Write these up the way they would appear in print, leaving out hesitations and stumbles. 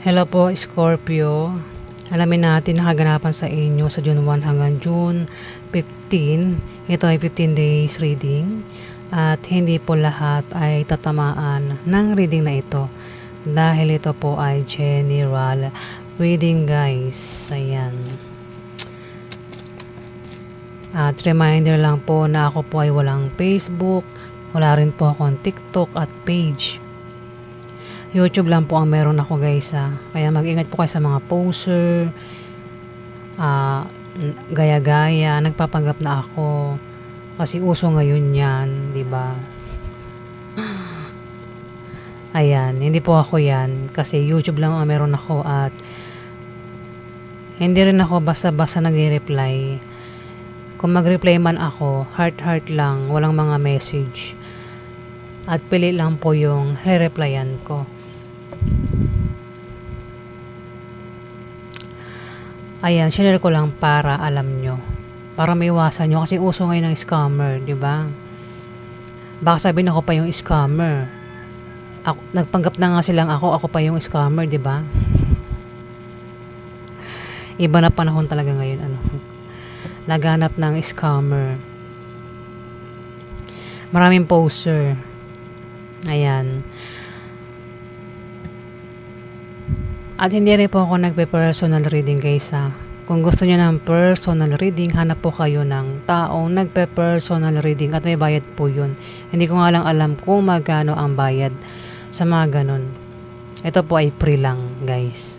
Hello po, Scorpio. Alamin natin ang kaganapan sa inyo sa June 1 hanggang June 15. Ito ay 15 days reading at hindi po lahat ay tatamaan ng reading na ito dahil ito po ay general reading, guys. Ayan. At reminder lang po na ako po ay walang Facebook, wala rin po akong TikTok at page. YouTube lang po ang meron ako, guys, kaya mag-ingat po kayo sa mga poser, gaya-gaya, nagpapanggap na ako kasi uso ngayon yan, di ba? Ayan, hindi po ako yan kasi YouTube lang ang meron ako at hindi rin ako basta-basta nag-reply. Kung mag-reply man ako, heart lang, walang mga message. At pili lang po yung re-replyan ko. Ayan, share ko lang para alam nyo. Para maiwasan nyo kasi uso ngayon ng scammer, di ba? Baka sabihin ako pa yung scammer. Nagpanggap na nga silang ako pa yung scammer, di ba? Iba na panahon talaga ngayon, laganap ng scammer. Maraming poser. Ayan. At hindi rin po ako nagpe-personal reading, guys, Kung gusto niyo ng personal reading, hanap po kayo ng taong nagpe-personal reading at may bayad po yun. Hindi ko nga lang alam kung magkano ang bayad sa mga ganon. Ito po ay free lang, guys.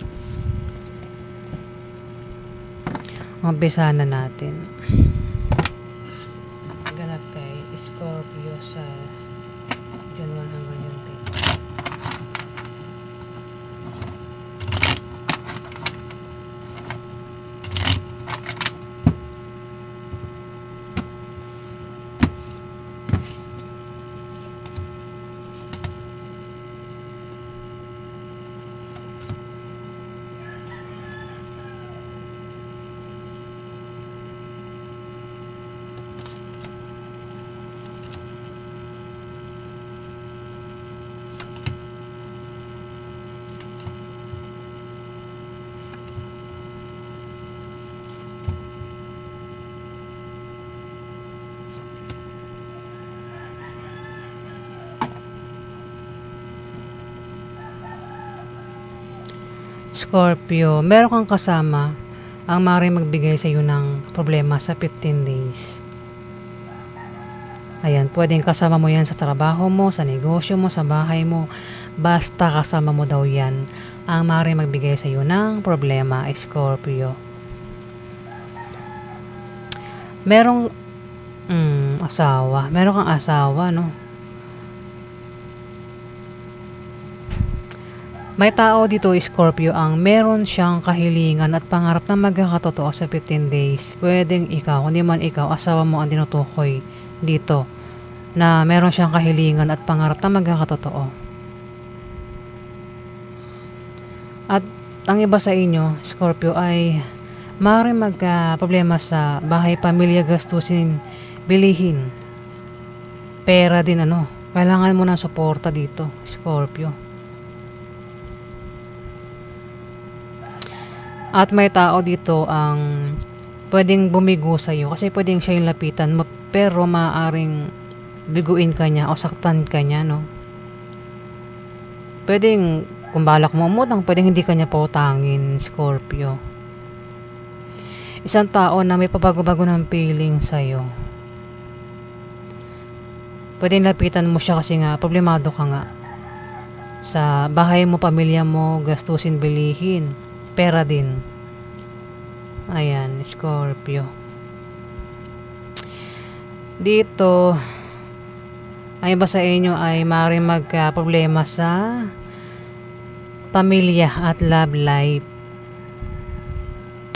Umpisa na natin. Ganap kay Scorpio sa June 1 hanggang June 10. Scorpio, meron kang kasama ang maaaring magbigay sa iyo ng problema sa 15 days. Ayan, pwedeng kasama mo yan sa trabaho mo, sa negosyo mo, sa bahay mo. Basta kasama mo daw yan ang maaaring magbigay sa iyo ng problema, Scorpio. Merong asawa. Meron kang asawa, no? May tao dito, Scorpio, ang meron siyang kahilingan at pangarap na magkakatotoo sa 15 days. Pwedeng ikaw, hindi man ikaw, asawa mo ang tinutukoy dito na meron siyang kahilingan at pangarap na magkakatotoo. At ang iba sa inyo, Scorpio, ay maaaring magka-problema sa bahay, pamilya, gastusin, bilihin. Pera din, kailangan mo ng suporta dito, Scorpio. At may tao dito ang pwedeng bumigo sa iyo kasi pwedeng siya yung lapitan mo pero maaaring biguin ka niya o saktan ka niya, no? Pwedeng kung balak mo umutang, pwedeng hindi ka niya pautangin, Scorpio. Isang tao na may pabago-bago ng feeling sa iyo. Pwedeng lapitan mo siya kasi nga problemado ka nga. Sa bahay mo, pamilya mo, gastusin, bilihin. Pera din. Ayan, Scorpio. Dito, ang iba sa inyo ay maaaring magka-problema sa pamilya at love life.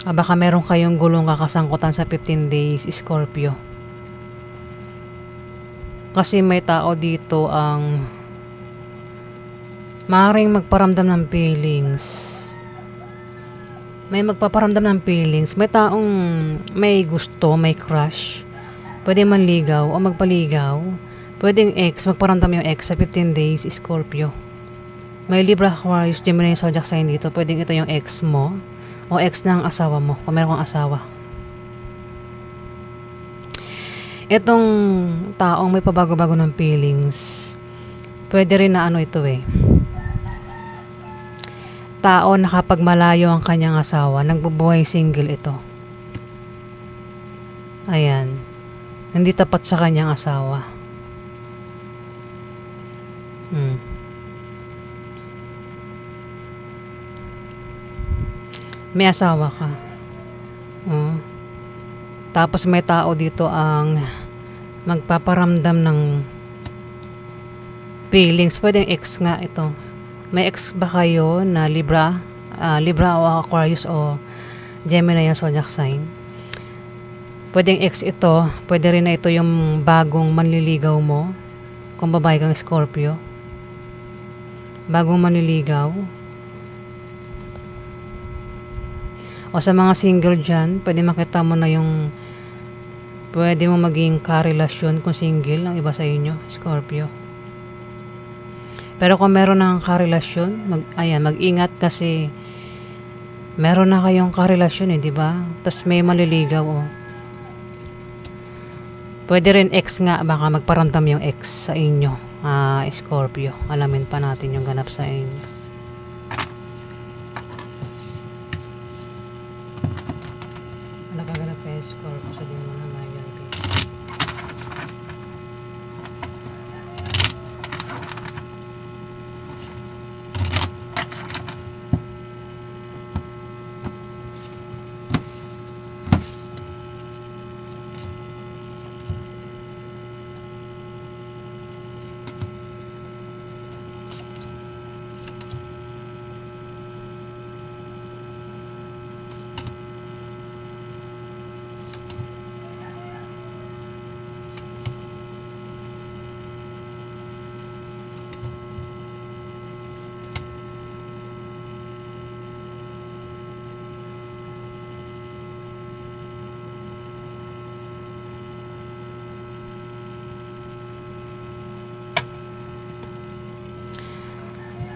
Baka meron kayong gulong kakasangkutan sa 15 days, Scorpio. Kasi may tao dito ang maaaring magparamdam ng feelings. May magpaparamdam ng feelings. May taong may gusto, may crush. Pwede manligaw o magpaligaw. Pwedeng ex, magparamdam yung ex sa 15 days, Scorpio. May Libra, Aquarius, Gemini, Zodiac sign dito. Pwedeng ito yung ex mo o ex ng asawa mo kung meron kang asawa. Itong taong may pabago-bago ng feelings, pwede rin na ano ito tao na kapag malayo ang kanyang asawa, nagbubuhay single ito. Ayan. Hindi tapat sa kanyang asawa. May asawa ka. Tapos may tao dito ang magpaparamdam ng feelings. Pwedeng ex nga ito. May ex ba kayo na Libra o Aquarius o Gemini ang zodiac sign? Pwedeng ex ito. Pwede rin na ito yung bagong manliligaw mo. Kung babae kang Scorpio. Bagong manliligaw. O sa mga single dyan, pwede makita mo na yung pwede mo maging karelasyon kung single ang iba sa inyo, Scorpio. Pero kung meron ng karelasyon, mag-ingat kasi meron na kayong karelasyon di ba? Tas may maliligaw Pwede rin ex nga, baka magparamdam yung ex sa inyo, Scorpio. Alamin pa natin yung ganap sa inyo. Nakaganap kayo Scorpio sa din mo na ngayon.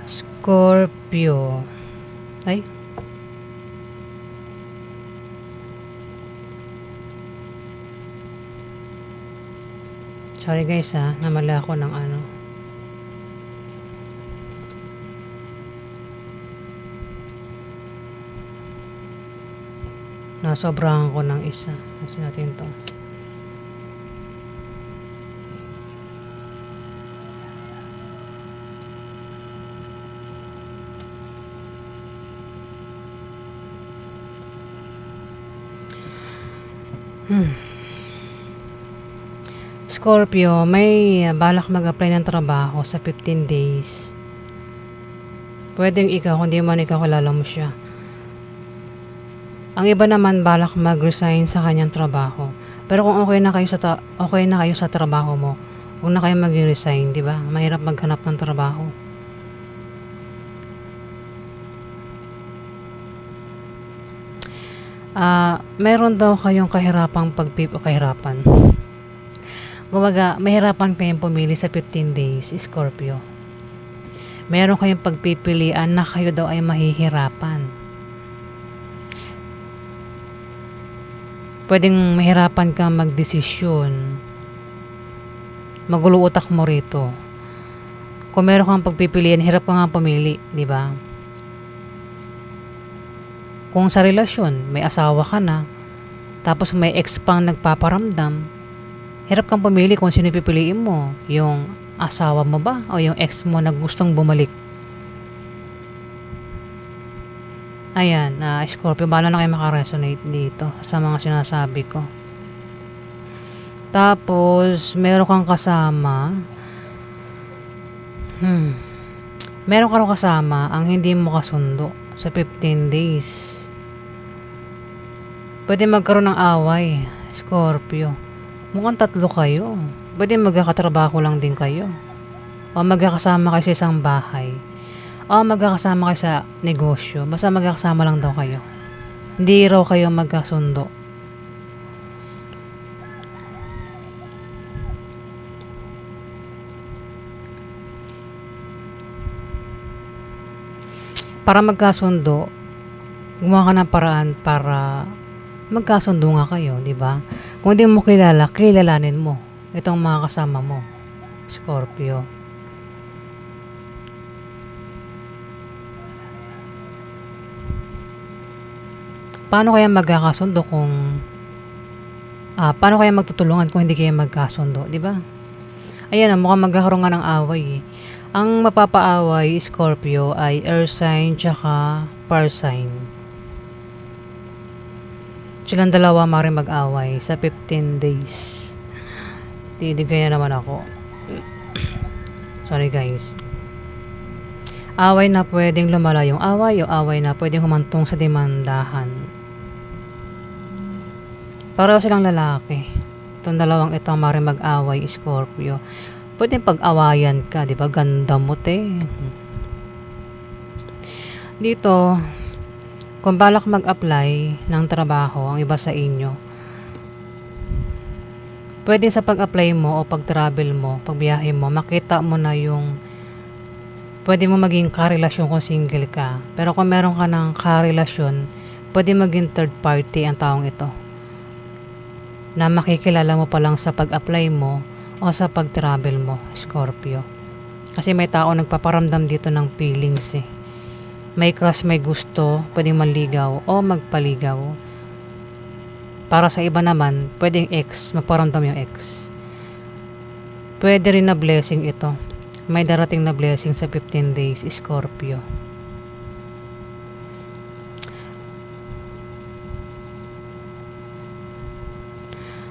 Scorpio. Ay. Sorry guys namali ako ng ano. Nasobrahan ko ng isa. Kasi natin to. Scorpio, may balak mag-apply ng trabaho sa 15 days. Pwedeng ikaw, kung di man ikaw kilala mo siya. Ang iba naman balak mag-resign sa kanyang trabaho. Pero kung okay na kayo sa trabaho mo, huwag na kayo mag-resign, di ba? Mahirap maghanap ng trabaho. Meron daw kayong kahirapan. Gumaga, mahirapan kayong pumili sa 15 days, Scorpio. Meron kayong pagpipilian na kayo daw ay mahihirapan. Pwedeng mahirapan kang magdesisyon. Magulo utak mo rito. Kung meron kang pagpipilian, hirap ka nga pumili, di ba? Kung sa relasyon, may asawa ka na, tapos may ex pang nagpaparamdam, hirap kang pumili kung sino pipiliin mo. Yung asawa mo ba o yung ex mo na gustong bumalik? Ayan, Scorpio, bala na kayo makaresonate dito sa mga sinasabi ko. Tapos, meron kang kasama. Meron ka rin kasama ang hindi mo kasundo sa 15 days. Pwede magkaroon ng away, Scorpio. Mukhang 3 kayo. Pwede magkakatrabaho lang din kayo. O magkakasama kayo sa isang bahay. O magkakasama kayo sa negosyo. Basta magkakasama lang daw kayo. Hindi raw kayo magkasundo. para magkasundo, gumawa ka ng paraan para magkasundo nga kayo, di ba? Kung hindi mo kilala, kilalanin mo itong mga kasama mo, Scorpio. Paano kaya magkakasundo kung paano kaya magtutulungan kung hindi kayo magkasundo, di ba? Ayan, mukhang magkakaroon nga ng away eh. Ang mapapaaway, Scorpio, ay air sign tsaka fire sign. Silang dalawa maaaring mag-away sa 15 days. Tidig kaya naman ako. Sorry guys. Away na pwedeng lumala yung away o away na pwedeng humantong sa demandahan. Pareho silang lalaki. Itong dalawang ito maaaring mag-away, Scorpio. Pwedeng pag-awayan ka, di ba? Ganda mo, te. Dito, kung balak mag-apply ng trabaho ang iba sa inyo, pwede sa pag-apply mo o pag-travel mo, pag-biyahe mo, makita mo na yung pwede mo maging karelasyon kung single ka. Pero kung meron ka ng karelasyon, pwede maging third party ang taong ito, na makikilala mo pa lang sa pag-apply mo o sa pag-travel mo, Scorpio. Kasi may tao nagpaparamdam dito ng feelings eh. May crush, may gusto, pwedeng manligaw o magpaligaw. Para sa iba naman, pwedeng ex, magparamdam yung ex. Pwede rin na blessing ito. May darating na blessing sa 15 days, Scorpio.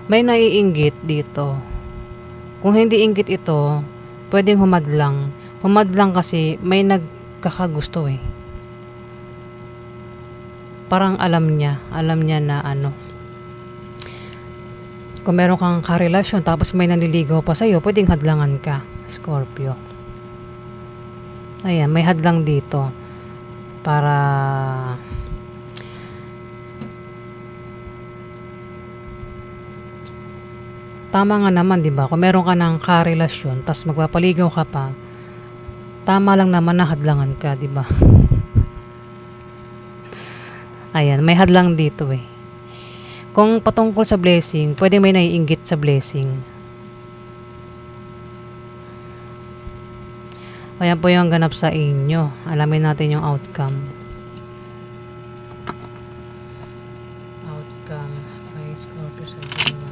May naiinggit dito. Kung hindi inggit ito, pwedeng humadlang. Humadlang kasi may nagkakagusto eh. Parang alam niya na ano. Kung meron kang karelasyon tapos may nanliligaw pa sa'yo, pwedeng hadlangan ka, Scorpio. Ayan, may hadlang dito. Para tama nga naman, di ba? Kung meron ka ng karelasyon, tapos magpapaligaw ka pa, tama lang naman na hadlangan ka, di ba? Ayan, may hadlang dito eh. Kung patungkol sa blessing, pwede may naiinggit sa blessing. Ayan po yung ganap sa inyo. Alamin natin yung outcome. Outcome. Ay, Scorpio sa 15.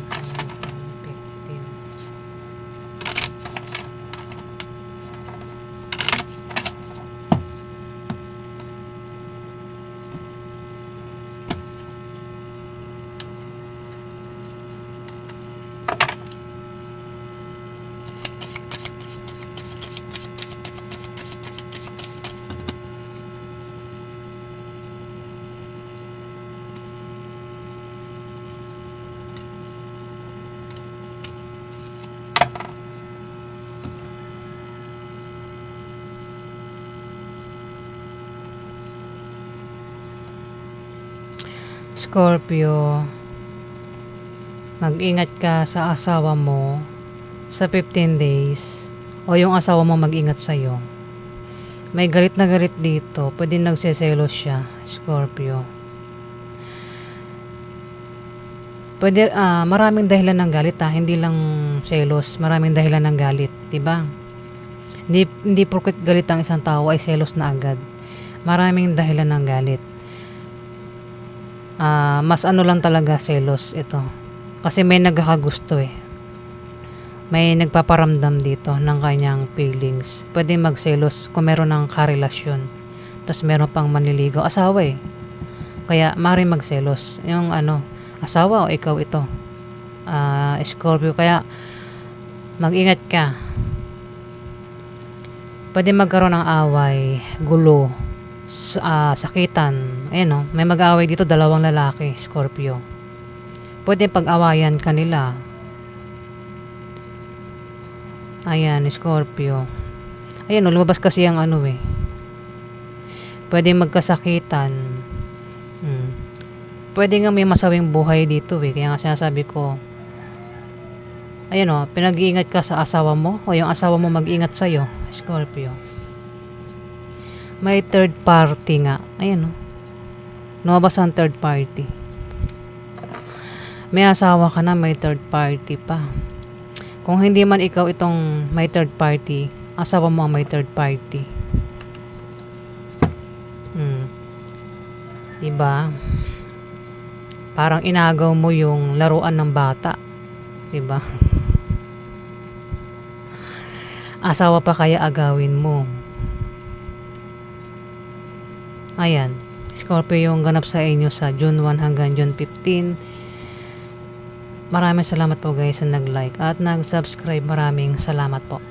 Scorpio, mag-ingat ka sa asawa mo sa 15 days o yung asawa mo mag-ingat sa'yo. May galit na galit dito. Pwede nagseselos siya, Scorpio. Pwede, maraming dahilan ng galit hindi lang selos. Maraming dahilan ng galit, diba? Hindi porket galit ang isang tao ay selos na agad. Maraming dahilan ng galit. Mas ano lang talaga selos ito. Kasi may nagkakagusto eh. May nagpaparamdam dito ng kanyang feelings. Pwede magselos kung meron ng karelasyon. Tapos meron pang manliligaw. Asawa eh. Kaya maaaring magselos. Yung ano, asawa o ikaw ito. Scorpio. Kaya mag-ingat ka. Pwede magkaroon ng away, gulo, sakitan. Ayan o, may mag-away dito, dalawang lalaki, Scorpio. Pwede pag-awayan kanila. Ayan, Scorpio. Ayan o, lumabas kasi ang ano eh. Pwede magkasakitan. Pwede nga may masawing buhay dito eh. Kaya nga sinasabi ko, ayan o, pinag-iingat ka sa asawa mo o yung asawa mo mag-ingat sa'yo, Scorpio. May third party nga. Ayan, oh. Lumabas ang third party. May asawa ka na, may third party pa. Kung hindi man ikaw itong may third party, asawa mo ang may third party. Diba? Parang inagaw mo yung laruan ng bata. Diba? Asawa pa kaya agawin mo. Ayan. Scorpio yung ganap sa inyo sa June 1 hanggang June 15. Maraming salamat po guys sa nag-like at nag-subscribe. Maraming salamat po.